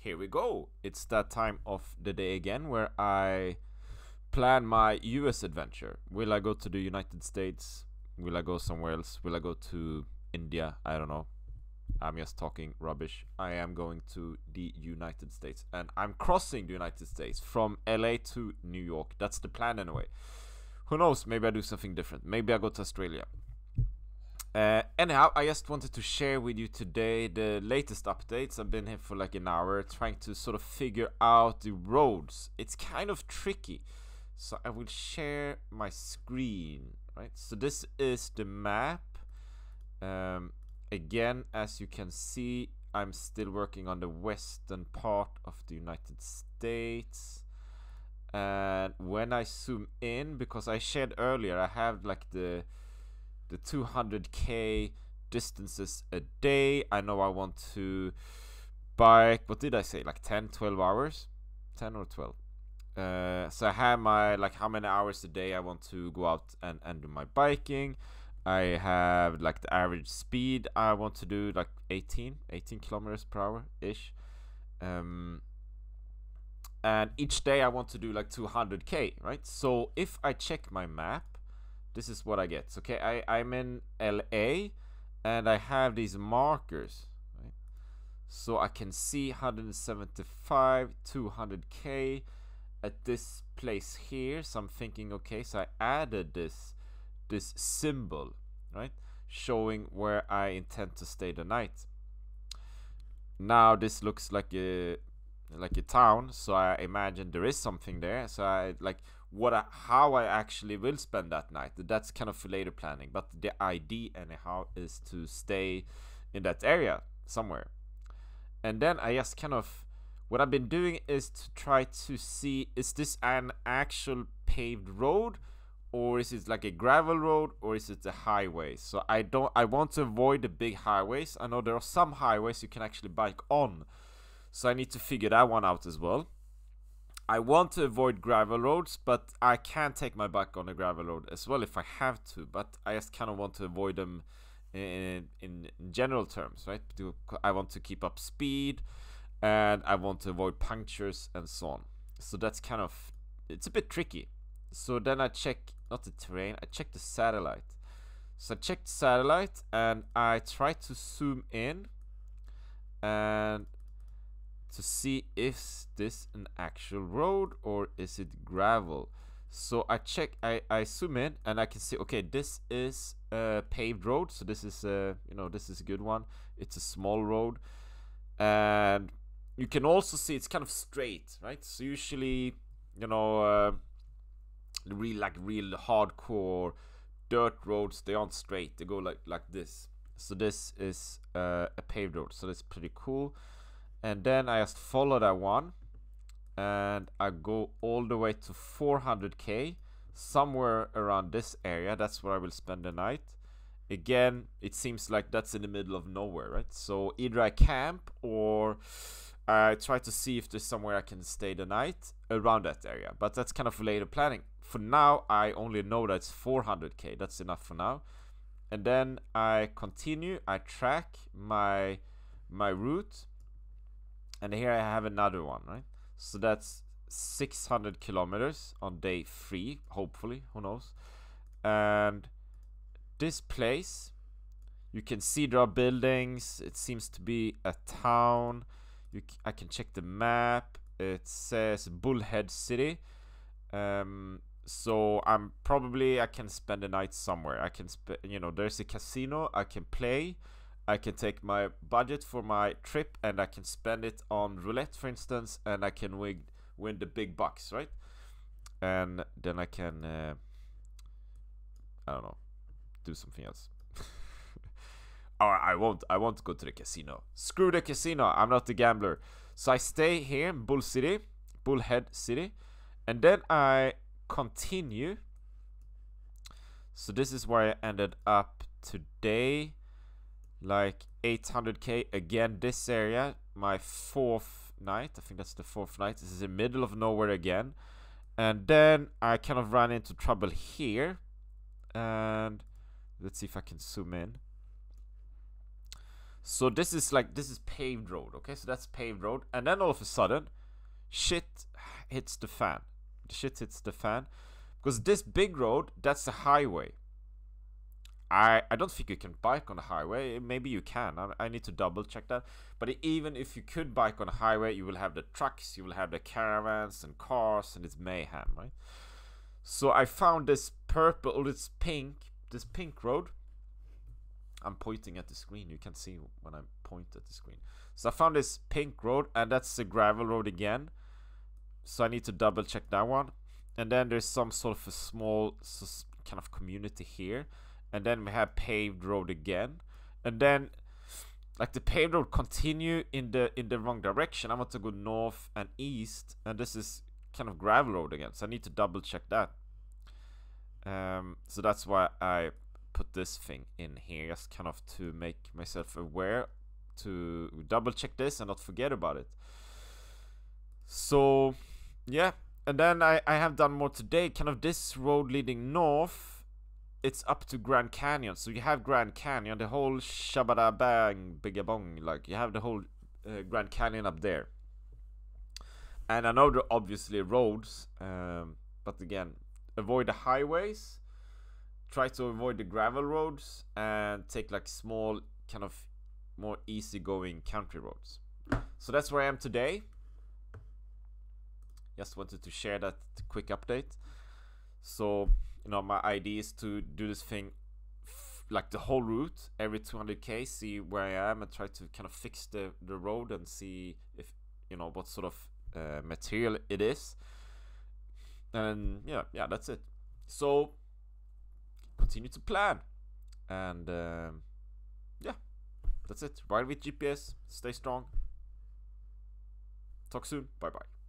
here we go. It's that time of the day again where I plan my US adventure. Will I go to the United States? Will I go somewhere else? Will I go to India? I don't know. I'm just talking rubbish. I am going to the United States, and I'm crossing the United States from LA to New York. That's the plan anyway. Who knows? Maybe I do something different. Maybe I go to Australia. Anyhow, I just wanted to share with you today the latest updates. I've been here for like an hour trying to sort of figure out the roads. It's kind of tricky. So I will share my screen, right? So this is the map. Again, as you can see, I'm still working on the western part of the United States. And when I zoom in, because I shared earlier, I have like the 200k distances a day. I know I want to bike, what did I say, like 10-12 hours, 10 or 12. So I have my like how many hours a day I want to go out and do my biking. I have like the average speed I want to do, like 18 kilometers per hour ish. And each day I want to do like 200k, right? So if I check my map, this is what I get. Okay, I'm in LA and I have these markers, right? So I can see 175, 200k at this place here. So I'm thinking, okay, so I added this symbol, right, showing where I intend to stay the night. Now this looks like a town, so I imagine there is something there. So I like how I actually will spend that night. That's kind of for later planning, but the idea anyhow is to stay in that area somewhere. And then I just kind of, what I've been doing is to try to see, is this an actual paved road, or is it like a gravel road, or is it a highway? So I want to avoid the big highways. I know there are some highways you can actually bike on, so I need to figure that one out as well. I want to avoid gravel roads, but I can take my bike on a gravel road as well if I have to, but I just kind of want to avoid them in general terms, right? I want to keep up speed, and I want to avoid punctures and so on. So that's kind of, it's a bit tricky. So then I check, not the terrain, I check the satellite. So I check the satellite and I try to zoom in and to see, is this an actual road or is it gravel? So I check, I zoom in and I can see, okay, this is a paved road. So this is a, this is a good one. It's a small road, and you can also see it's kind of straight, right? So usually, real hardcore dirt roads, they aren't straight, they go like this. So this is a paved road, so that's pretty cool. And then I just follow that one and I go all the way to 400k, somewhere around this area. That's where I will spend the night. Again, it seems like that's in the middle of nowhere, right? So either I camp or I try to see if there's somewhere I can stay the night around that area, but that's kind of later planning. For now, I only know that it's 400k. That's enough for now. And then I continue. I track my route, and here I have another one, right? So that's 600 kilometers on day 3, hopefully. Who knows? And this place, you can see there are buildings. It seems to be a town. I can check the map. It says Bullhead City. So I can spend the night somewhere. I can there's a casino. I can play. I can take my budget for my trip and I can spend it on roulette, for instance, and I can win the big bucks, right? And then I can I don't know, do something else. Or I won't go to the casino. Screw the casino. I'm not a gambler. So I stay here in Bullhead City, and then I continue. So this is where I ended up today, like 800k. Again, this area, my 4th night. I think that's the 4th night. This is in the middle of nowhere again. And then I kind of ran into trouble here. And let's see if I can zoom in. So this is paved road, okay? So that's paved road, and then all of a sudden, shit hits the fan. The shit hits the fan, because this big road, that's the highway. I don't think you can bike on the highway. Maybe you can. I need to double check that. But even if you could bike on the highway, you will have the trucks, you will have the caravans and cars, and it's mayhem, right? So I found this purple, or this pink road. I'm pointing at the screen. You can see when I point at the screen. So I found this pink road, and that's the gravel road again. So I need to double check that one. And then there's some sort of a small kind of community here. And then we have paved road again. And then like the paved road continue in the wrong direction. I want to go north and east, and this is kind of gravel road again. So I need to double check that. So that's why I put this thing in here, just kind of to make myself aware, to double check this and not forget about it. So yeah, and then I have done more today. Kind of this road leading north, it's up to Grand Canyon. So you have Grand Canyon, the whole shabada bang bigabong, like you have the whole Grand Canyon up there. And I know there are obviously roads, but again, avoid the highways, try to avoid the gravel roads, and take like small, kind of more easygoing country roads. So that's where I am today. Just wanted to share that quick update. So, you know, my idea is to do this thing like the whole route every 200k, see where I am, and try to kind of fix the road and see if, you know, what sort of material it is. And yeah, that's it. So continue to plan, and yeah, that's it. Ride with GPS, stay strong. Talk soon. Bye bye.